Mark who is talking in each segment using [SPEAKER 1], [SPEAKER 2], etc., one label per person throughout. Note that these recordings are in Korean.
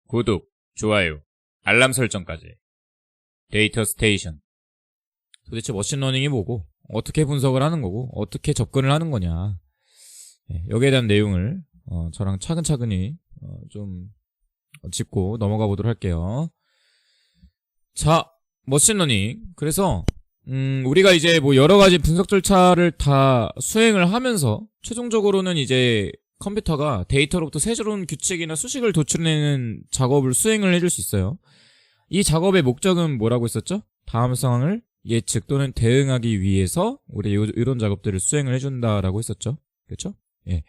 [SPEAKER 1] 구독, 좋아요, 알람 설정까지. 데이터 스테이션. 도대체 머신러닝이 뭐고, 어떻게 분석을 하는 거고, 어떻게 접근을 하는 거냐. 여기에 대한 내용을 저랑 차근차근히 좀 짚고 넘어가 보도록 할게요. 자, 머신러닝. 그래서 우리가 이제 뭐 여러 가지 분석 절차를 다 수행을 하면서 최종적으로는 이제 컴퓨터가 데이터로부터 새로운 규칙이나 수식을 도출해내는 작업을 수행을 해줄 수 있어요. 이 작업의 목적은 뭐라고 했었죠? 다음 상황을 예측 또는 대응하기 위해서 우리 이런 작업들을 수행을 해준다라고 했었죠. 그렇죠? 예.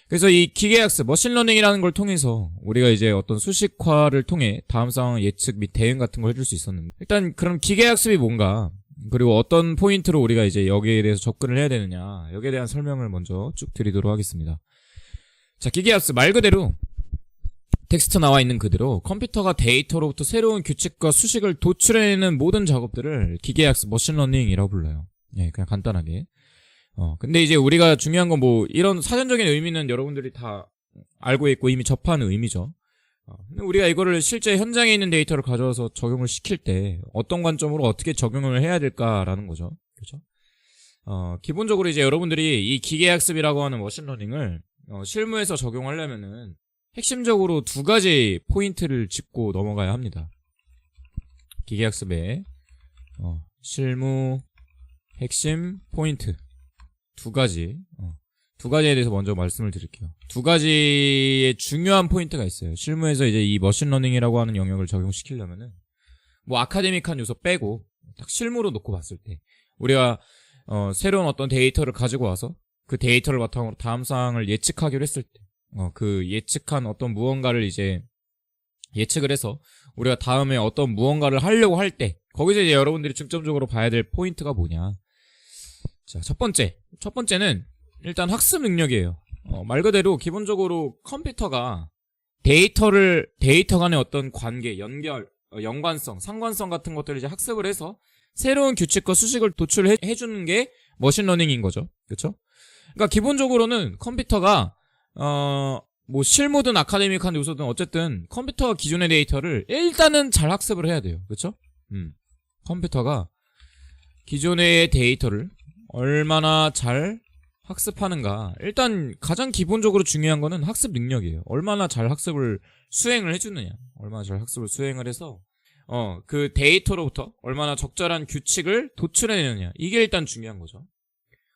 [SPEAKER 1] 그래서 이 기계학습, 머신러닝이라는 걸 통해서 우리가 이제 어떤 수식화를 통해 다음 상황 예측 및 대응 같은 걸 해줄 수 있었는데, 일단 그럼 기계학습이 뭔가, 그리고 어떤 포인트로 우리가 이제 여기에 대해서 접근을 해야 되느냐, 여기에 대한 설명을 먼저 쭉 드리도록 하겠습니다. 자, 기계학습 말 그대로 텍스트 나와 있는 그대로 컴퓨터가 데이터로부터 새로운 규칙과 수식을 도출해내는 모든 작업들을 기계학습, 머신러닝이라고 불러요. 예, 그냥 간단하게. 근데 이제 우리가 중요한 건 뭐 이런 사전적인 의미는 여러분들이 다 알고 있고 이미 접하는 의미죠. 근데 우리가 이거를 실제 현장에 있는 데이터를 가져와서 적용을 시킬 때 어떤 관점으로 어떻게 적용을 해야 될까라는 거죠. 그렇죠? 기본적으로 이제 여러분들이 이 기계학습이라고 하는 머신러닝을 실무에서 적용하려면은 핵심적으로 두 가지 포인트를 짚고 넘어가야 합니다. 기계학습의 실무 핵심 포인트 두 가지에 대해서 먼저 말씀을 드릴게요. 두 가지의 중요한 포인트가 있어요. 실무에서 이제 이 머신러닝이라고 하는 영역을 적용시키려면은 뭐 아카데믹한 요소 빼고 딱 실무로 놓고 봤을 때 우리가 새로운 어떤 데이터를 가지고 와서 그 데이터를 바탕으로 다음 사항을 예측하기로 했을 때, 그 예측한 어떤 무언가를 이제 예측을 해서 우리가 다음에 어떤 무언가를 하려고 할 때, 거기서 이제 여러분들이 중점적으로 봐야 될 포인트가 뭐냐. 자, 첫 번째는 일단 학습 능력이에요. 말 그대로 기본적으로 컴퓨터가 데이터 간의 어떤 관계, 연결, 연관성, 상관성 같은 것들을 이제 학습을 해서 새로운 규칙과 수식을 도출해주는 게 머신러닝인 거죠. 그렇죠? 그러니까 기본적으로는 컴퓨터가 뭐 실무든 아카데믹한 요소든 어쨌든 컴퓨터가 기존의 데이터를 일단은 잘 학습을 해야 돼요. 그렇죠? 컴퓨터가 기존의 데이터를 얼마나 잘 학습하는가. 일단 가장 기본적으로 중요한 거는 학습 능력이에요. 얼마나 잘 학습을 수행을 해주느냐. 얼마나 잘 학습을 수행을 해서 그 데이터로부터 얼마나 적절한 규칙을 도출해내느냐. 이게 일단 중요한 거죠.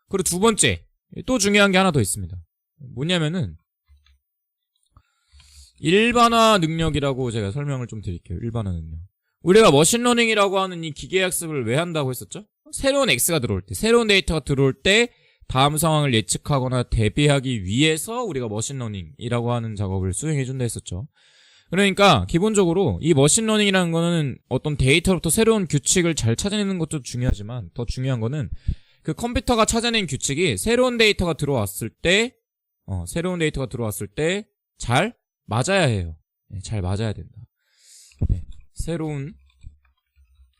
[SPEAKER 1] 그리고 두 번째, 또 중요한 게 하나 더 있습니다. 뭐냐면은 일반화 능력이라고 제가 설명을 좀 드릴게요. 일반화 능력. 우리가 머신러닝이라고 하는 이 기계학습을 왜 한다고 했었죠? 새로운 X가 들어올 때, 새로운 데이터가 들어올 때 다음 상황을 예측하거나 대비하기 위해서 우리가 머신러닝이라고 하는 작업을 수행해준다 했었죠. 그러니까 기본적으로 이 머신러닝이라는 거는 어떤 데이터로부터 새로운 규칙을 잘 찾아내는 것도 중요하지만 더 중요한 거는 그 컴퓨터가 찾아낸 규칙이 새로운 데이터가 들어왔을 때 잘 맞아야 해요. 네, 잘 맞아야 된다. 네, 새로운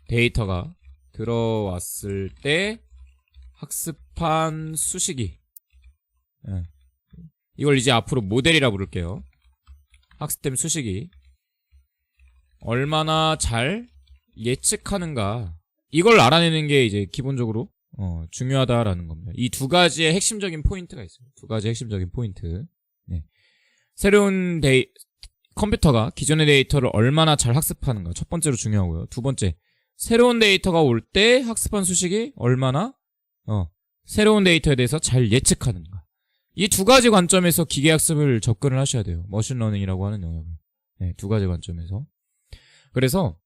[SPEAKER 1] 데이터가 들어왔을 때 학습한 수식이, 이걸 이제 앞으로 모델이라 부를게요. 학습된 수식이 얼마나 잘 예측하는가, 이걸 알아내는 게 이제 기본적으로 중요하다라는 겁니다. 이 두 가지의 핵심적인 포인트가 있어요. 두 가지 핵심적인 포인트. 네. 새로운 컴퓨터가 기존의 데이터를 얼마나 잘 학습하는가. 첫 번째로 중요하고요. 두 번째, 새로운 데이터가 올 때 학습한 수식이 얼마나 새로운 데이터에 대해서 잘 예측하는가. 이 두 가지 관점에서 기계학습을 접근을 하셔야 돼요. 머신러닝이라고 하는 영역을. 네, 두 가지 관점에서. 그래서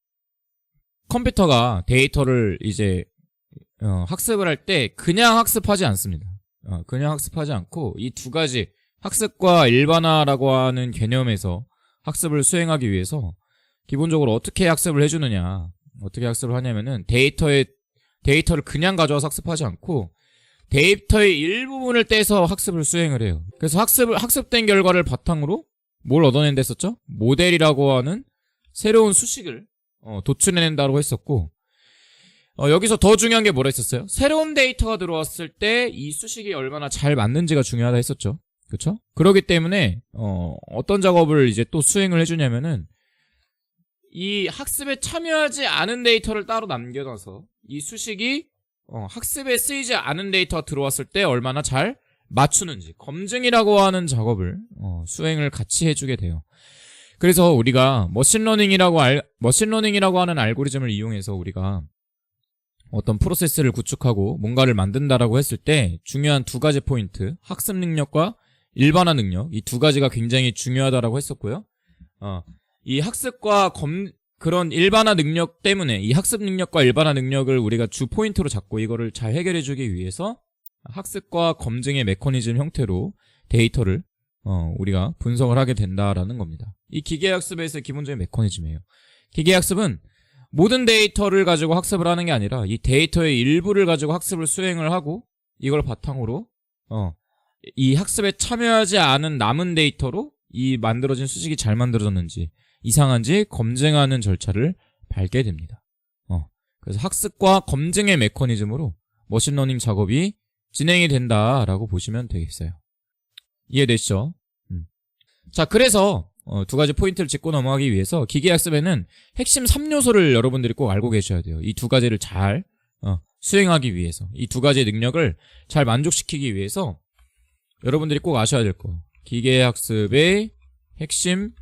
[SPEAKER 1] 컴퓨터가 데이터를 이제 학습을 할 때 그냥 학습하지 않습니다. 그냥 학습하지 않고 이 두 가지 학습과 일반화라고 하는 개념에서 학습을 수행하기 위해서 기본적으로 어떻게 학습을 해주느냐, 어떻게 학습을 하냐면은 데이터를 그냥 가져와서 학습하지 않고 데이터의 일부분을 떼서 학습을 수행을 해요. 그래서 학습된 결과를 바탕으로 뭘 얻어낸다 했었죠? 모델이라고 하는 새로운 수식을 도출해낸다고 했었고, 여기서 더 중요한 게 뭐라 했었어요? 새로운 데이터가 들어왔을 때 이 수식이 얼마나 잘 맞는지가 중요하다 했었죠. 그쵸? 그렇기 때문에 어떤 작업을 이제 또 수행을 해주냐면은 이 학습에 참여하지 않은 데이터를 따로 남겨놔서 이 수식이 학습에 쓰이지 않은 데이터가 들어왔을 때 얼마나 잘 맞추는지 검증이라고 하는 작업을 수행을 같이 해주게 돼요. 그래서 우리가 머신러닝이라고 하는 알고리즘을 이용해서 우리가 어떤 프로세스를 구축하고 뭔가를 만든다라고 했을 때 중요한 두 가지 포인트, 학습 능력과 일반화 능력, 이 두 가지가 굉장히 중요하다라고 했었고요. 이 학습과 그런 일반화 능력 때문에 이 학습 능력과 일반화 능력을 우리가 주 포인트로 잡고 이거를 잘 해결해주기 위해서 학습과 검증의 메커니즘 형태로 데이터를 우리가 분석을 하게 된다라는 겁니다. 이 기계학습에서의 기본적인 메커니즘이에요. 기계학습은 모든 데이터를 가지고 학습을 하는 게 아니라 이 데이터의 일부를 가지고 학습을 수행을 하고 이걸 바탕으로 이 학습에 참여하지 않은 남은 데이터로 이 만들어진 수식이 잘 만들어졌는지 이상한지 검증하는 절차를 밟게 됩니다. 그래서 학습과 검증의 메커니즘으로 머신러닝 작업이 진행이 된다라고 보시면 되겠어요. 이해되시죠? 자, 그래서 두 가지 포인트를 짚고 넘어가기 위해서 기계학습에는 핵심 3요소를 여러분들이 꼭 알고 계셔야 돼요. 이 두 가지를 잘 수행하기 위해서, 이 두 가지의 능력을 잘 만족시키기 위해서 여러분들이 꼭 아셔야 될 거. 기계학습의 핵심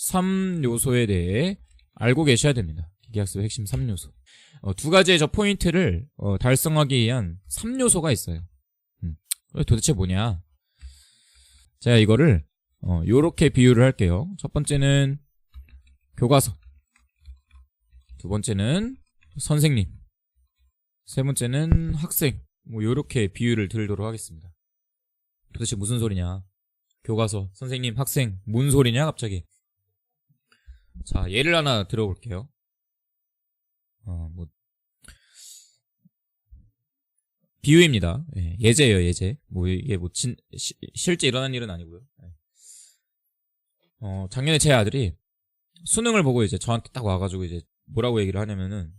[SPEAKER 1] 3요소에 대해 알고 계셔야 됩니다. 기계학습의 핵심 3요소. 두 가지의 저 포인트를 달성하기 위한 3요소가 있어요. 도대체 뭐냐? 제가 이거를 요렇게 비유를 할게요. 첫 번째는 교과서, 두 번째는 선생님, 세 번째는 학생. 뭐 요렇게 비유를 들도록 하겠습니다. 도대체 무슨 소리냐? 교과서, 선생님, 학생, 뭔 소리냐 갑자기? 자, 예를 하나 들어볼게요. 비유입니다. 예, 예제예요, 예제. 뭐 이게 뭐 실제 일어난 일은 아니고요. 작년에 제 아들이 수능을 보고 이제 저한테 딱 와가지고 이제 뭐라고 얘기를 하냐면은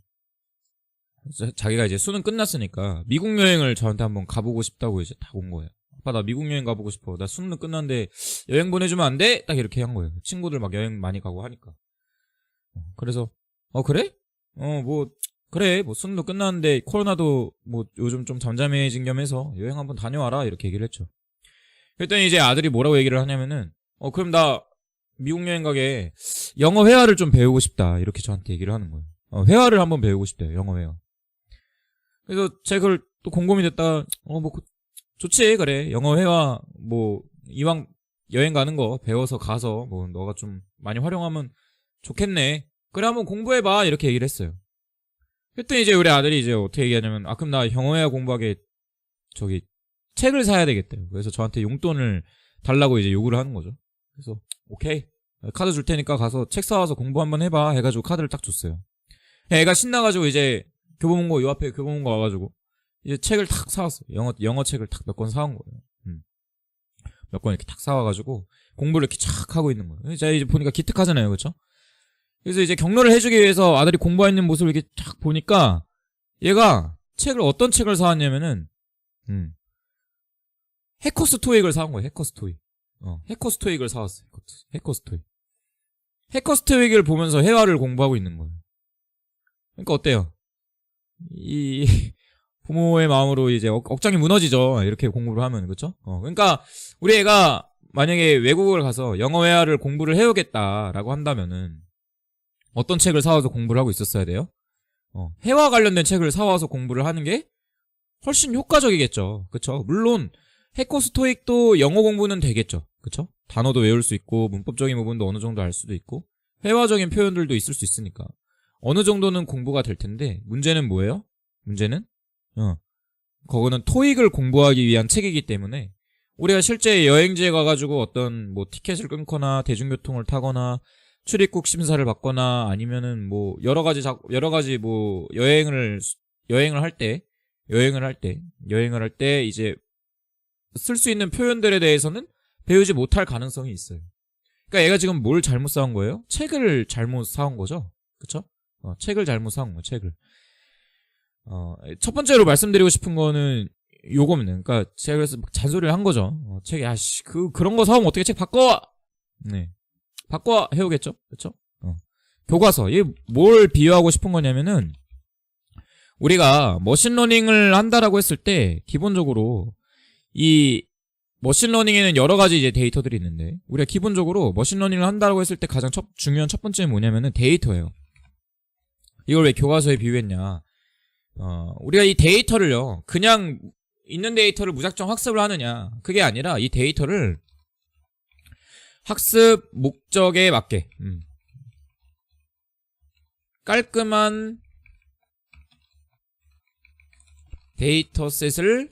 [SPEAKER 1] 자기가 이제 수능 끝났으니까 미국 여행을 저한테 한번 가보고 싶다고 이제 딱 온 거예요. 아빠, 나 미국 여행 가보고 싶어. 나 수능 끝났는데 여행 보내주면 안 돼? 딱 이렇게 한 거예요. 친구들 막 여행 많이 가고 하니까. 그래서 그래? 그래, 뭐 수능도 끝났는데 코로나도 뭐 요즘 좀 잠잠해진 겸 해서 여행 한번 다녀와라 이렇게 얘기를 했죠. 그랬더니 이제 아들이 뭐라고 얘기를 하냐면은 그럼 나 미국 여행 가게 영어 회화를 좀 배우고 싶다 이렇게 저한테 얘기를 하는 거예요. 회화를 한번 배우고 싶대요. 영어 회화. 그래서 제가 그걸 또 곰곰이 됐다. 좋지, 그래. 영어 회화 뭐 이왕 여행 가는 거 배워서 가서 뭐 너가 좀 많이 활용하면 좋겠네. 그래, 한번 공부해봐 이렇게 얘기를 했어요. 그랬더니 이제 우리 아들이 이제 어떻게 얘기하냐면 그럼 나 영어회화 공부하게 책을 사야 되겠대요. 그래서 저한테 용돈을 달라고 이제 요구를 하는 거죠. 그래서 오케이, 카드 줄 테니까 가서 책 사와서 공부 한번 해봐 해가지고 카드를 딱 줬어요. 애가 신나가지고 이제 교보문고 요 앞에 교보문고 와가지고 이제 책을 탁 사왔어요. 영어 책을 탁 몇 권 사온 거예요. 몇 권 이렇게 탁 사와가지고 공부를 이렇게 쫙 하고 있는 거예요. 제가 이제 보니까 기특하잖아요, 그렇죠? 그래서 이제 격려를 해주기 위해서 아들이 공부하고 있는 모습을 이렇게 쫙 보니까 얘가 어떤 책을 사왔냐면은 해커스 토익을 사온 거예요. 해커스 토익. 해커스 토익을 사왔어요. 해커스 토익. 해커스 토익을 보면서 회화를 공부하고 있는 거예요. 그러니까 어때요? 이 부모의 마음으로 이제 억장이 무너지죠. 이렇게 공부를 하면, 그렇죠? 그러니까 우리 애가 만약에 외국을 가서 영어 회화를 공부를 해오겠다라고 한다면은 어떤 책을 사와서 공부를 하고 있었어야 돼요? 회화 관련된 책을 사와서 공부를 하는 게 훨씬 효과적이겠죠. 그쵸? 물론 해커스 토익도 영어 공부는 되겠죠. 그쵸? 단어도 외울 수 있고 문법적인 부분도 어느 정도 알 수도 있고 회화적인 표현들도 있을 수 있으니까 어느 정도는 공부가 될 텐데 문제는 뭐예요? 문제는 그거는 토익을 공부하기 위한 책이기 때문에 우리가 실제 여행지에 가가지고 어떤 뭐 티켓을 끊거나 대중교통을 타거나 출입국 심사를 받거나 아니면은 뭐 여러 가지 뭐 여행을 할 때 이제 쓸 수 있는 표현들에 대해서는 배우지 못할 가능성이 있어요. 그러니까 얘가 지금 뭘 잘못 사온 거예요? 책을 잘못 사온 거죠. 그쵸? 책을 잘못 사온 거예요. 책을. 첫 번째로 말씀드리고 싶은 거는 요겁니다. 그러니까 제가 그래서 막 잔소리를 한 거죠. 책이 그런 거 사오면 어떻게 책 바꿔? 네. 바꿔 해오겠죠? 그쵸? 교과서. 이게 뭘 비유하고 싶은 거냐면은, 우리가 머신러닝을 한다라고 했을 때, 기본적으로, 이 머신러닝에는 여러 가지 이제 데이터들이 있는데, 우리가 기본적으로 머신러닝을 한다라고 했을 때 가장 중요한 첫 번째는 뭐냐면은 데이터예요. 이걸 왜 교과서에 비유했냐. 우리가 이 데이터를요, 그냥 있는 데이터를 무작정 학습을 하느냐. 그게 아니라 이 데이터를 학습 목적에 맞게, 깔끔한 데이터셋을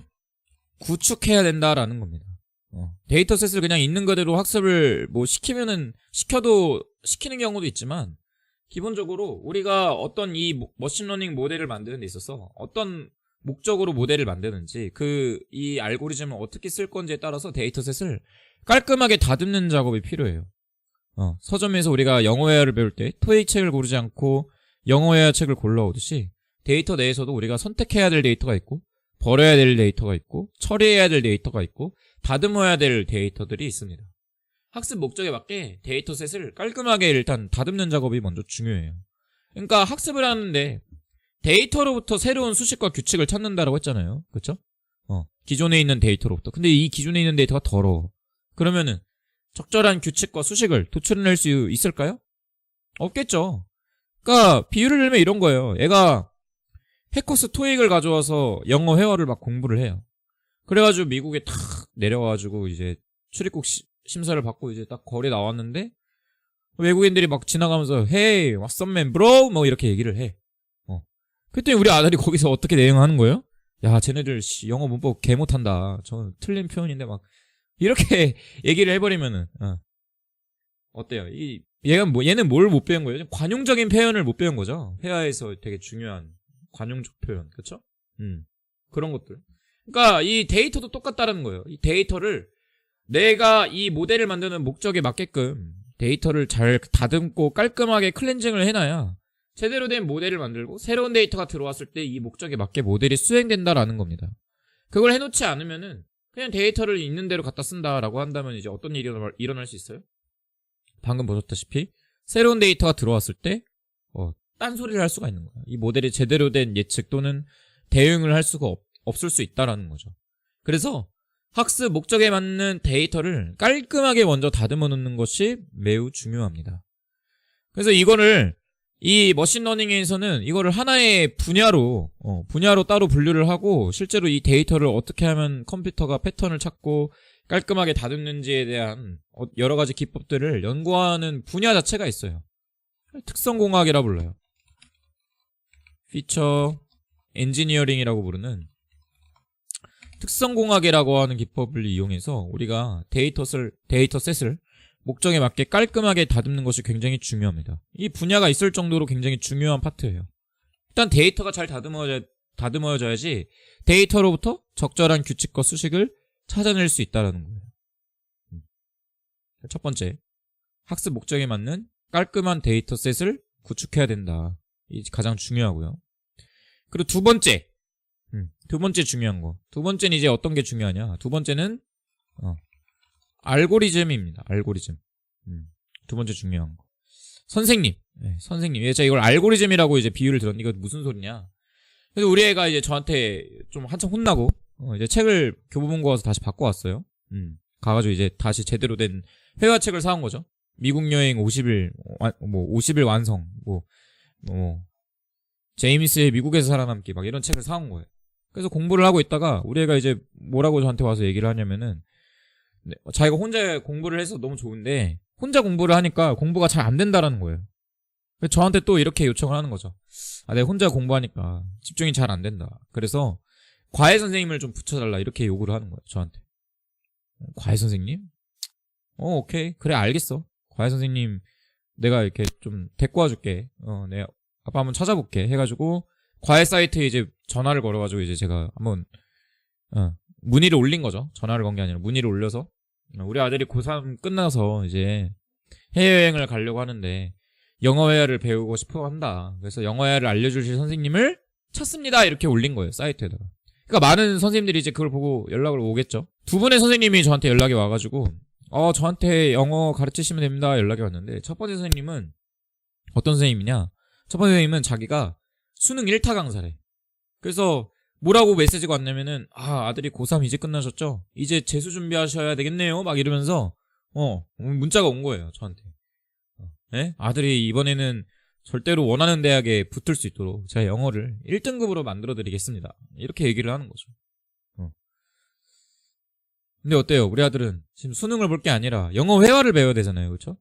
[SPEAKER 1] 구축해야 된다라는 겁니다. 데이터셋을 그냥 있는 그대로 학습을 뭐 시켜도 시키는 경우도 있지만, 기본적으로 우리가 어떤 이 머신러닝 모델을 만드는 데 있어서 어떤 목적으로 모델을 만드는지, 이 알고리즘을 어떻게 쓸 건지에 따라서 데이터셋을 깔끔하게 다듬는 작업이 필요해요. 서점에서 우리가 영어회화를 배울 때 토익 책을 고르지 않고 영어회화 책을 골라오듯이, 데이터 내에서도 우리가 선택해야 될 데이터가 있고, 버려야 될 데이터가 있고, 처리해야 될 데이터가 있고, 다듬어야 될 데이터들이 있습니다. 학습 목적에 맞게 데이터셋을 깔끔하게 일단 다듬는 작업이 먼저 중요해요. 그러니까 학습을 하는데 데이터로부터 새로운 수식과 규칙을 찾는다라고 했잖아요. 그쵸? 기존에 있는 데이터로부터. 근데 이 기존에 있는 데이터가 더러워. 그러면은 적절한 규칙과 수식을 도출해낼 수 있을까요? 없겠죠. 그러니까 비유를 들면 이런 거예요. 얘가 해커스 토익을 가져와서 영어 회화를 막 공부를 해요. 그래가지고 미국에 탁 내려와가지고 이제 출입국 심사를 받고 이제 딱 거리에 나왔는데, 외국인들이 막 지나가면서 Hey, what's up man, bro? 뭐 이렇게 얘기를 해. 그랬더니 우리 아들이 거기서 어떻게 대응하는 거예요? 야, 쟤네들 영어 문법 개 못한다. 저 틀린 표현인데 막 이렇게 얘기를 해버리면은 어때요? 얘는 뭘 못 배운 거예요? 관용적인 표현을 못 배운 거죠. 회화에서 되게 중요한 관용적 표현, 그렇죠? 그런 것들. 그러니까 이 데이터도 똑같다는 거예요. 이 데이터를 내가 이 모델을 만드는 목적에 맞게끔 데이터를 잘 다듬고 깔끔하게 클렌징을 해놔야 제대로 된 모델을 만들고, 새로운 데이터가 들어왔을 때 이 목적에 맞게 모델이 수행된다라는 겁니다. 그걸 해놓지 않으면은 그냥 데이터를 있는 대로 갖다 쓴다라고 한다면 이제 어떤 일이 일어날 수 있어요? 방금 보셨다시피 새로운 데이터가 들어왔을 때 딴소리를 할 수가 있는 거예요. 이 모델이 제대로 된 예측 또는 대응을 할 수가 없을 수 있다라는 거죠. 그래서 학습 목적에 맞는 데이터를 깔끔하게 먼저 다듬어 놓는 것이 매우 중요합니다. 그래서 이 머신러닝에서는 이거를 하나의 분야로 따로 분류를 하고, 실제로 이 데이터를 어떻게 하면 컴퓨터가 패턴을 찾고 깔끔하게 다듬는지에 대한 여러 가지 기법들을 연구하는 분야 자체가 있어요. 특성공학이라 불러요. 피처 엔지니어링이라고 부르는 특성공학이라고 하는 기법을 이용해서 우리가 데이터셋을 목적에 맞게 깔끔하게 다듬는 것이 굉장히 중요합니다. 이 분야가 있을 정도로 굉장히 중요한 파트예요. 일단 데이터가 잘 다듬어져야지 데이터로부터 적절한 규칙과 수식을 찾아낼 수 있다는 거예요. 첫 번째, 학습 목적에 맞는 깔끔한 데이터셋을 구축해야 된다. 이게 가장 중요하고요. 그리고 두 번째 중요한 거. 두 번째는 이제 어떤 게 중요하냐. 두 번째는 알고리즘입니다. 알고리즘. 두 번째 중요한 거. 선생님. 제가 이걸 알고리즘이라고 이제 비유를 들었는데 이거 무슨 소리냐. 그래서 우리 애가 이제 저한테 좀 한참 혼나고 이제 책을 교보문고 가서 다시 바꿔 왔어요. 가가지고 이제 다시 제대로 된 회화책을 사온 거죠. 미국 여행 50일 완성, 제임스의 미국에서 살아남기, 막 이런 책을 사온 거예요. 그래서 공부를 하고 있다가 우리 애가 이제 뭐라고 저한테 와서 얘기를 하냐면은, 자기가 혼자 공부를 해서 너무 좋은데 혼자 공부를 하니까 공부가 잘 안 된다라는 거예요. 그래서 저한테 또 이렇게 요청을 하는 거죠. 내가 혼자 공부하니까 집중이 잘 안 된다. 그래서 과외 선생님을 좀 붙여달라, 이렇게 요구를 하는 거예요, 저한테. 과외 선생님? 오케이. 그래, 알겠어. 과외 선생님 내가 이렇게 좀 데리고 와줄게. 내가 아빠 한번 찾아볼게 해가지고 과외 사이트에 이제 전화를 걸어가지고 이제 제가 한번 문의를 올린 거죠. 전화를 건 게 아니라 문의를 올려서, 우리 아들이 고3 끝나서 이제 해외여행을 가려고 하는데 영어회화를 배우고 싶어 한다. 그래서 영어회화를 알려주실 선생님을 찾습니다, 이렇게 올린 거예요, 사이트에다가. 그러니까 많은 선생님들이 이제 그걸 보고 연락을 오겠죠. 두 분의 선생님이 저한테 연락이 와가지고 저한테 영어 가르치시면 됩니다, 연락이 왔는데, 첫 번째 선생님은 어떤 선생님이냐? 첫 번째 선생님은 자기가 수능 1타 강사래. 그래서 뭐라고 메시지가 왔냐면은 아들이 고3 이제 끝나셨죠? 이제 재수 준비하셔야 되겠네요. 막 이러면서 문자가 온 거예요. 저한테. 예? 아들이 이번에는 절대로 원하는 대학에 붙을 수 있도록 제가 영어를 1등급으로 만들어 드리겠습니다. 이렇게 얘기를 하는 거죠. 근데 어때요? 우리 아들은 지금 수능을 볼 게 아니라 영어 회화를 배워야 되잖아요. 그렇죠?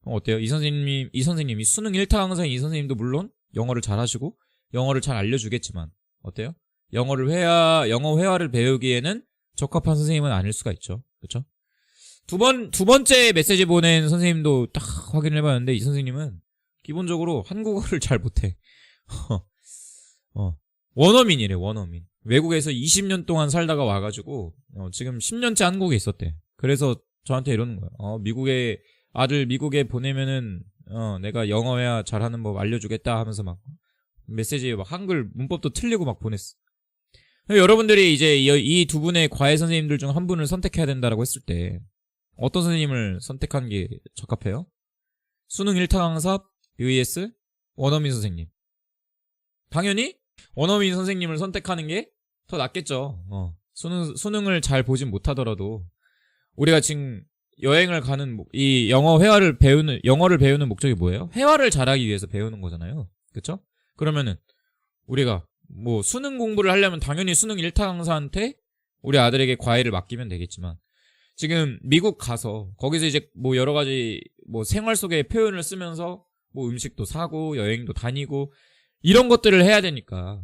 [SPEAKER 1] 어때요? 이 선생님이 수능 1타 강사인 이 선생님도 물론 영어를 잘 하시고 영어를 잘 알려주겠지만 어때요? 영어 회화를 배우기에는 적합한 선생님은 아닐 수가 있죠. 그렇죠? 두 번째 메시지 보낸 선생님도 딱 확인을 해봤는데 이 선생님은 기본적으로 한국어를 잘 못해. 원어민이래, 원어민. 외국에서 20년 동안 살다가 와가지고 지금 10년째 한국에 있었대. 그래서 저한테 이러는 거예요. 아들 미국에 보내면은 내가 영어 회화 잘하는 법 알려주겠다 하면서 막 메시지에 막 한글 문법도 틀리고 막 보냈어. 여러분들이 이제 이 두 분의 과외 선생님들 중 한 분을 선택해야 된다라고 했을 때 어떤 선생님을 선택하는 게 적합해요? 수능 1타 강사 vs 원어민 선생님. 당연히 원어민 선생님을 선택하는 게 더 낫겠죠. 수능을 잘 보진 못하더라도 우리가 지금 여행을 가는 이 영어를 배우는 목적이 뭐예요? 회화를 잘하기 위해서 배우는 거잖아요. 그쵸? 그러면은 우리가 뭐 수능 공부를 하려면 당연히 수능 1타 강사한테 우리 아들에게 과외를 맡기면 되겠지만 지금 미국 가서 거기서 이제 뭐 여러 가지 뭐 생활 속의 표현을 쓰면서 뭐 음식도 사고 여행도 다니고 이런 것들을 해야 되니까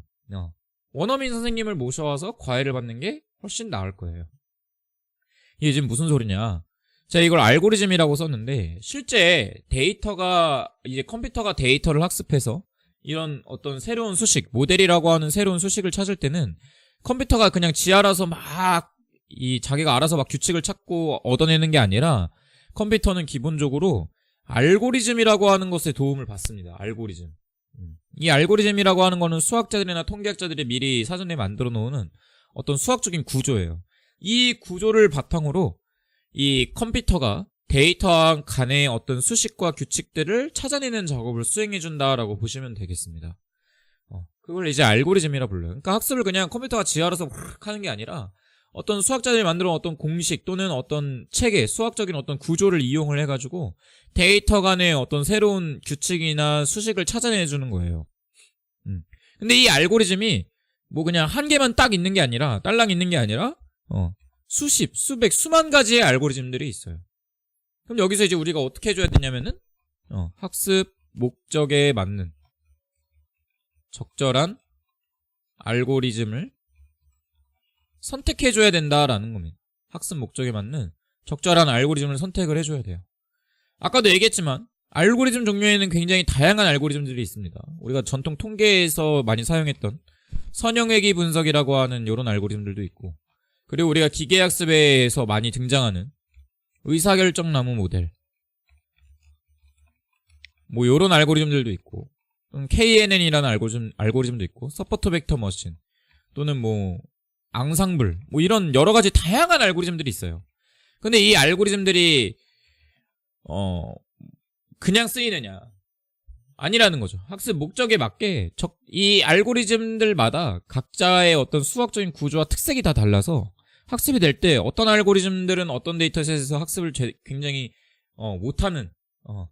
[SPEAKER 1] 원어민 선생님을 모셔와서 과외를 받는 게 훨씬 나을 거예요. 이게 지금 무슨 소리냐? 제가 이걸 알고리즘이라고 썼는데 실제 이제 컴퓨터가 데이터를 학습해서 이런 어떤 새로운 수식, 모델이라고 하는 새로운 수식을 찾을 때는 컴퓨터가 그냥 지 알아서 자기가 알아서 막 규칙을 찾고 얻어내는 게 아니라 컴퓨터는 기본적으로 알고리즘이라고 하는 것에 도움을 받습니다. 알고리즘. 이 알고리즘이라고 하는 거는 수학자들이나 통계학자들이 미리 사전에 만들어 놓는 어떤 수학적인 구조예요. 이 구조를 바탕으로 이 컴퓨터가 데이터와 간의 어떤 수식과 규칙들을 찾아내는 작업을 수행해준다라고 보시면 되겠습니다. 그걸 이제 알고리즘이라 불러요. 그러니까 학습을 그냥 컴퓨터가 지 알아서 하는 게 아니라 어떤 수학자들이 만들어 어떤 공식 또는 어떤 체계, 수학적인 어떤 구조를 이용을 해가지고 데이터 간의 어떤 새로운 규칙이나 수식을 찾아내주는 거예요. 근데 이 알고리즘이 뭐 그냥 한 개만 딱 있는 게 아니라 딸랑 있는 게 아니라 수십, 수백, 수만 가지의 알고리즘들이 있어요. 그럼 여기서 이제 우리가 어떻게 해줘야 되냐면은 학습 목적에 맞는 적절한 알고리즘을 선택해줘야 된다라는 겁니다. 학습 목적에 맞는 적절한 알고리즘을 선택을 해줘야 돼요. 아까도 얘기했지만 알고리즘 종류에는 굉장히 다양한 알고리즘들이 있습니다. 우리가 전통 통계에서 많이 사용했던 선형외기 분석이라고 하는 이런 알고리즘들도 있고, 그리고 우리가 기계학습에서 많이 등장하는 의사결정나무 모델, 뭐 이런 알고리즘들도 있고, KNN이라는 알고리즘도 있고, 서포트 벡터 머신 또는 뭐 앙상블, 뭐 이런 여러 가지 다양한 알고리즘들이 있어요. 근데 이 알고리즘들이 그냥 쓰이느냐? 아니라는 거죠. 학습 목적에 맞게 이 알고리즘들마다 각자의 어떤 수학적인 구조와 특색이 다 달라서 학습이 될 때 어떤 알고리즘들은 어떤 데이터셋에서 학습을 굉장히 못하는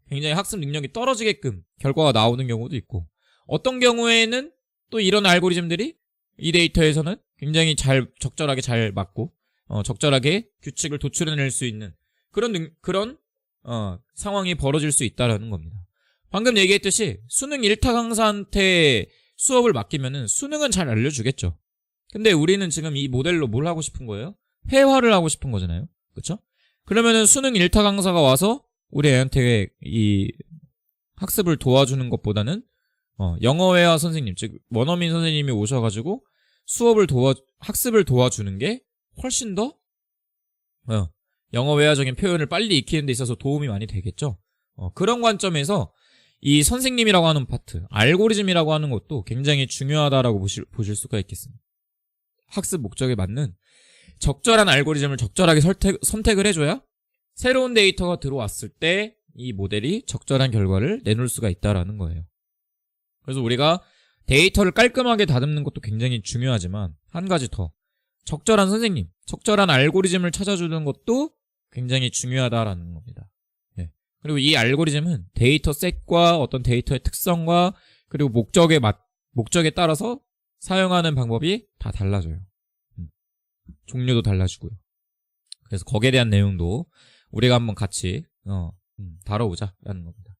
[SPEAKER 1] 굉장히 학습 능력이 떨어지게끔 결과가 나오는 경우도 있고, 어떤 경우에는 또 이런 알고리즘들이 이 데이터에서는 굉장히 적절하게 잘 맞고 적절하게 규칙을 도출해낼 수 있는 그런 상황이 벌어질 수 있다라는 겁니다. 방금 얘기했듯이 수능 1타 강사한테 수업을 맡기면은 수능은 잘 알려주겠죠. 근데 우리는 지금 이 모델로 뭘 하고 싶은 거예요? 회화를 하고 싶은 거잖아요. 그쵸? 그러면은 수능 1타 강사가 와서 우리 애한테 이 학습을 도와주는 것보다는 영어 회화 선생님, 즉 원어민 선생님이 오셔가지고 학습을 도와주는 게 훨씬 더 영어 외화적인 표현을 빨리 익히는 데 있어서 도움이 많이 되겠죠. 그런 관점에서 이 선생님이라고 하는 파트, 알고리즘이라고 하는 것도 굉장히 중요하다라고 보실 수가 있겠습니다. 학습 목적에 맞는 적절한 알고리즘을 적절하게 선택을 해줘야 새로운 데이터가 들어왔을 때 이 모델이 적절한 결과를 내놓을 수가 있다라는 거예요. 그래서 우리가 데이터를 깔끔하게 다듬는 것도 굉장히 중요하지만 한 가지 더 적절한 선생님, 적절한 알고리즘을 찾아주는 것도 굉장히 중요하다라는 겁니다. 예. 그리고 이 알고리즘은 데이터 셋과 어떤 데이터의 특성과 그리고 목적에 따라서 사용하는 방법이 다 달라져요. 종류도 달라지고요. 그래서 거기에 대한 내용도 우리가 한번 같이 다뤄보자라는 겁니다.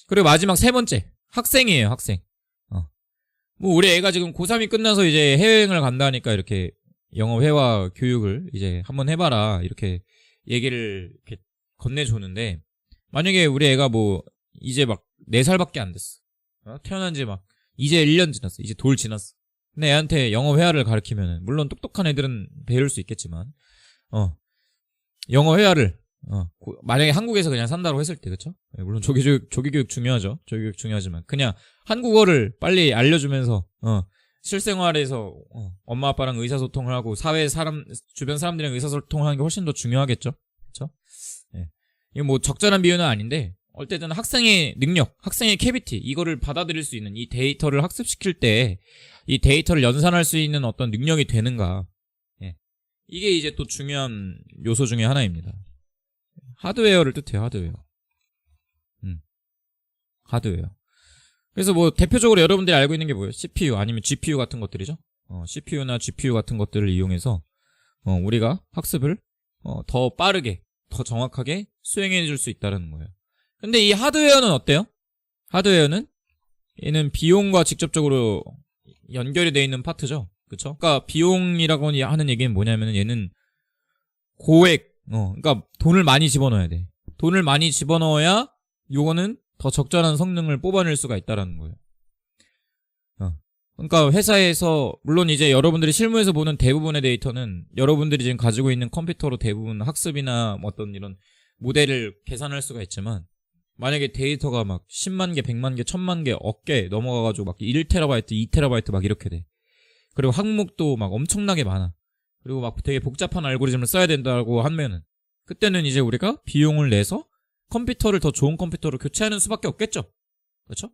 [SPEAKER 1] 그리고 마지막 세 번째, 학생이에요, 학생. 뭐 우리 애가 지금 고3이 끝나서 이제 해외여행을 간다니까 이렇게 영어 회화 교육을 이제 한번 해봐라 이렇게 얘기를 이렇게 건네줬는데, 만약에 우리 애가 뭐 이제 막 4살밖에 안 됐어. 태어난 지 막 이제 1년 지났어. 이제 돌 지났어. 근데 애한테 영어 회화를 가르치면은, 물론 똑똑한 애들은 배울 수 있겠지만 영어 회화를 만약에 한국에서 그냥 산다고 했을 때, 그쵸? 물론 조기교육 중요하죠. 조기교육 중요하지만 그냥 한국어를 빨리 알려주면서 실생활에서 엄마 아빠랑 의사소통을 하고 주변 사람들이랑 의사소통을 하는 게 훨씬 더 중요하겠죠. 그쵸? 예. 이거 뭐 적절한 비유는 아닌데, 어쨌든 학생의 능력, 학생의 캐비티, 이거를 받아들일 수 있는, 이 데이터를 학습시킬 때 이 데이터를 연산할 수 있는 어떤 능력이 되는가. 예. 이게 이제 또 중요한 요소 중에 하나입니다. 하드웨어를 뜻해요, 하드웨어. 하드웨어. 그래서 뭐 대표적으로 여러분들이 알고 있는 게 뭐예요? CPU 아니면 GPU 같은 것들이죠. CPU나 GPU 같은 것들을 이용해서 우리가 학습을 더 빠르게, 더 정확하게 수행해 줄 수 있다는 거예요. 근데 이 하드웨어는 어때요? 하드웨어는 얘는 비용과 직접적으로 연결이 되어 있는 파트죠. 그쵸? 그러니까 비용이라고 하는 얘기는 뭐냐면은 얘는 고액, 그러니까 돈을 많이 집어넣어야 돼. 돈을 많이 집어넣어야 요거는 더 적절한 성능을 뽑아낼 수가 있다라는 거예요. 그러니까 회사에서, 물론 이제 여러분들이 실무에서 보는 대부분의 데이터는 여러분들이 지금 가지고 있는 컴퓨터로 대부분 학습이나 어떤 이런 모델을 계산할 수가 있지만, 만약에 데이터가 막 10만 개, 100만 개, 1000만 개, 억 개 넘어가가지고 막 1TB, 2TB 막 이렇게 돼. 그리고 항목도 막 엄청나게 많아. 그리고 막 되게 복잡한 알고리즘을 써야 된다고 하면은, 그때는 이제 우리가 비용을 내서 컴퓨터를 더 좋은 컴퓨터로 교체하는 수밖에 없겠죠. 그렇죠?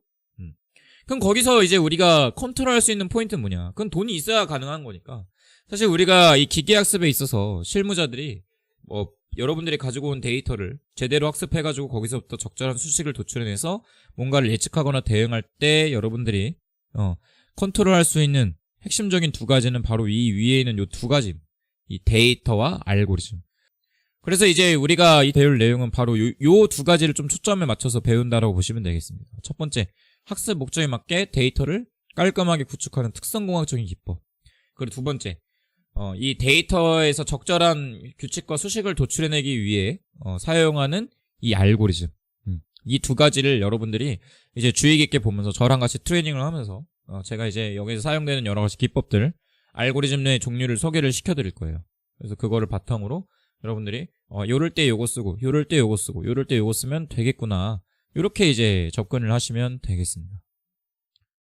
[SPEAKER 1] 그럼 거기서 이제 우리가 컨트롤할 수 있는 포인트는 뭐냐? 그건 돈이 있어야 가능한 거니까. 사실 우리가 이 기계학습에 있어서 실무자들이 여러분들이 가지고 온 데이터를 제대로 학습해가지고 거기서부터 적절한 수식을 도출해내서 뭔가를 예측하거나 대응할 때 여러분들이 컨트롤할 수 있는 핵심적인 두 가지는 바로 이 위에 있는 요 두 가지, 이 데이터와 알고리즘. 그래서 이제 우리가 이 배울 내용은 바로 요 두 가지를 좀 초점에 맞춰서 배운다라고 보시면 되겠습니다. 첫 번째, 학습 목적에 맞게 데이터를 깔끔하게 구축하는 특성공학적인 기법. 그리고 두 번째, 이 데이터에서 적절한 규칙과 수식을 도출해내기 위해 사용하는 이 알고리즘. 이 두 가지를 여러분들이 이제 주의 깊게 보면서 저랑 같이 트레이닝을 하면서 제가 이제 여기서 사용되는 여러 가지 기법들, 알고리즘 내 종류를 소개를 시켜드릴 거예요. 그래서 그거를 바탕으로 여러분들이 요럴 때 요거 쓰고, 요럴 때 요거 쓰고, 요럴 때 요거 쓰면 되겠구나, 이렇게 이제 접근을 하시면 되겠습니다.